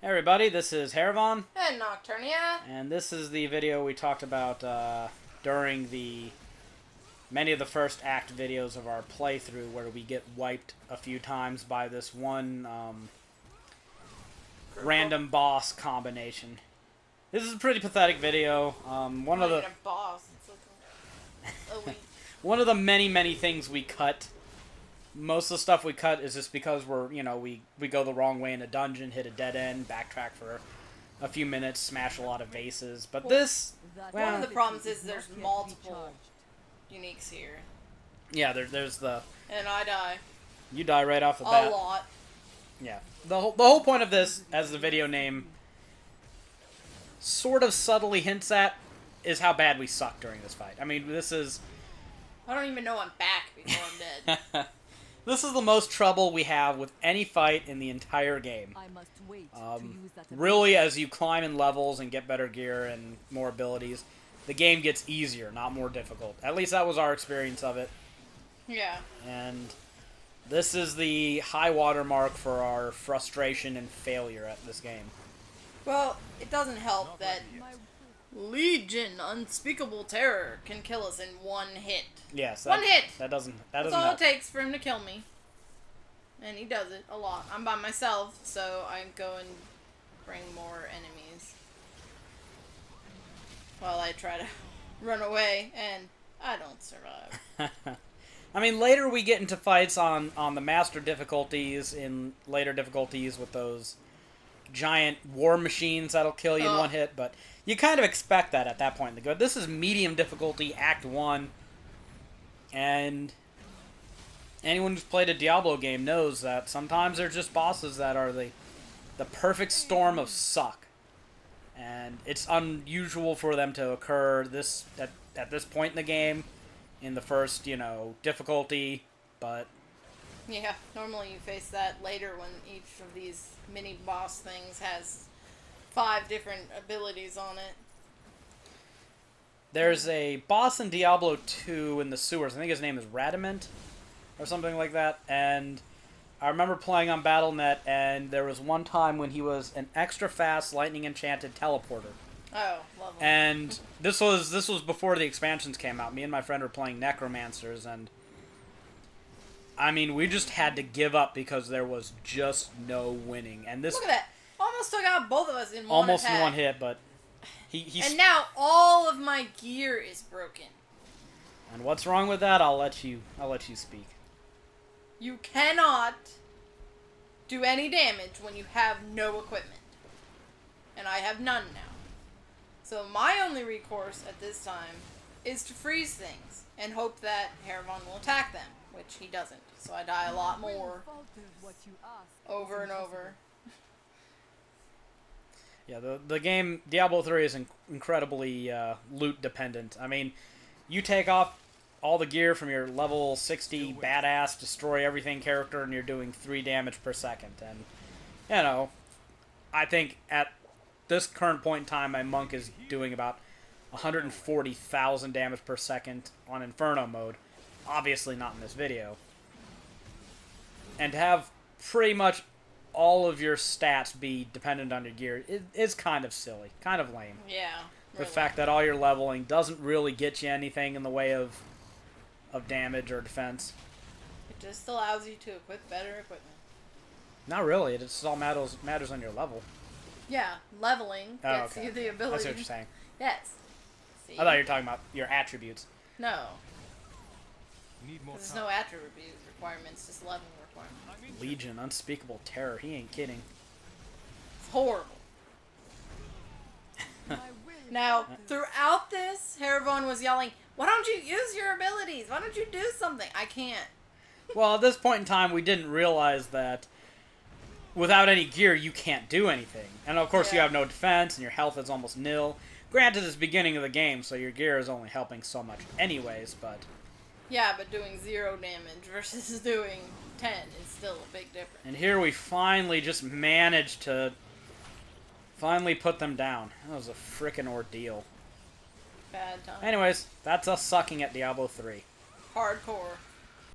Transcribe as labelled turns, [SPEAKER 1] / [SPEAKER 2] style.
[SPEAKER 1] Hey everybody, this is Haeravon
[SPEAKER 2] And Nocturnia.
[SPEAKER 1] and this is the video we talked about during many of the first act videos of our playthrough where we get wiped a few times by this one random boss combination. This is a pretty pathetic video. One of the
[SPEAKER 2] a boss. It's like
[SPEAKER 1] one of the many things we cut. Most of the stuff we cut is just because we go the wrong way in a dungeon, hit a dead end, backtrack for a few minutes, smash a lot of vases. But this, well,
[SPEAKER 2] one of the problems is there's multiple uniques here.
[SPEAKER 1] Yeah, there's the...
[SPEAKER 2] And I die.
[SPEAKER 1] You die right off the bat.
[SPEAKER 2] A lot.
[SPEAKER 1] Yeah. The whole point of this, as the video name sort of subtly hints at, is how bad we suck during this fight. I mean, this is...
[SPEAKER 2] I don't even know I'm back before I'm dead.
[SPEAKER 1] This is the most trouble we have with any fight in the entire game.
[SPEAKER 3] I must wait
[SPEAKER 1] really, as you climb in levels and get better gear and more abilities, the game gets easier, not more difficult. At least that was our experience of it.
[SPEAKER 2] Yeah.
[SPEAKER 1] And this is the high water mark for our frustration and failure at this game.
[SPEAKER 2] Well, it doesn't help that Legion Unspeakable Terror can kill us in one hit.
[SPEAKER 1] Yes.
[SPEAKER 2] One hit!
[SPEAKER 1] That's
[SPEAKER 2] all
[SPEAKER 1] help.
[SPEAKER 2] it takes for him to kill me. And he does it a lot. I'm by myself, so I go and bring more enemies. While I try to run away, and I don't survive.
[SPEAKER 1] I mean, later we get into fights on the master difficulties, in later difficulties with those giant war machines that'll kill you in one hit, but you kind of expect that at that point in the game. This is medium difficulty, Act 1, and anyone who's played a Diablo game knows that sometimes they're just bosses that are the perfect storm of suck. And it's unusual for them to occur at this point in the game, in the first, difficulty, but...
[SPEAKER 2] Yeah, normally you face that later when each of these mini-boss things has 5 different abilities on it.
[SPEAKER 1] There's a boss in Diablo 2 in the sewers. I think his name is Radament, or something like that. And I remember playing on Battle.net, and there was one time when he was an extra fast lightning enchanted teleporter.
[SPEAKER 2] Oh, lovely.
[SPEAKER 1] And this was before the expansions came out. Me and my friend were playing Necromancers, and I mean, we just had to give up because there was just no winning. And this...
[SPEAKER 2] Look at that. Almost took out both of us in one
[SPEAKER 1] almost
[SPEAKER 2] attack.
[SPEAKER 1] in one hit, but he's...
[SPEAKER 2] And now all of my gear is broken.
[SPEAKER 1] And what's wrong with that? I'll let you speak.
[SPEAKER 2] You cannot do any damage when you have no equipment. And I have none now. So my only recourse at this time is to freeze things and hope that Haeravon will attack them, which he doesn't. So I die a lot more over and over.
[SPEAKER 1] Yeah, the game, Diablo 3, is incredibly loot dependent. I mean, you take off all the gear from your level 60 badass, destroy everything character, and you're doing 3 damage per second. And, I think at this current point in time, my monk is doing about 140,000 damage per second on Inferno mode. Obviously not in this video. And to have pretty much all of your stats be dependent on your gear is kind of silly, kind of lame.
[SPEAKER 2] Yeah,
[SPEAKER 1] The
[SPEAKER 2] really.
[SPEAKER 1] fact that all your leveling doesn't really get you anything in the way of damage or defense.
[SPEAKER 2] It just allows you to equip better equipment.
[SPEAKER 1] Not really. It just all matters on your level.
[SPEAKER 2] Yeah, leveling gets you the ability.
[SPEAKER 1] I see what you're saying.
[SPEAKER 2] Yes. See?
[SPEAKER 1] I thought you were talking about your attributes.
[SPEAKER 2] No.
[SPEAKER 4] Need more
[SPEAKER 2] There's no attribute requirements, just leveling requirements.
[SPEAKER 1] Legion, Unspeakable Terror. He ain't kidding.
[SPEAKER 2] It's horrible. Now, throughout this, Haeravon was yelling, "Why don't you use your abilities? Why don't you do something?" I can't.
[SPEAKER 1] Well, at this point in time, we didn't realize that without any gear, you can't do anything. And of course, you have no defense, and your health is almost nil. Granted, it's the beginning of the game, so your gear is only helping so much anyways, but...
[SPEAKER 2] Yeah, but doing 0 damage versus doing 10 is still a big difference.
[SPEAKER 1] And here we finally just managed to put them down. That was a frickin' ordeal.
[SPEAKER 2] Bad time.
[SPEAKER 1] Anyways, that's us sucking at Diablo 3.
[SPEAKER 2] Hardcore.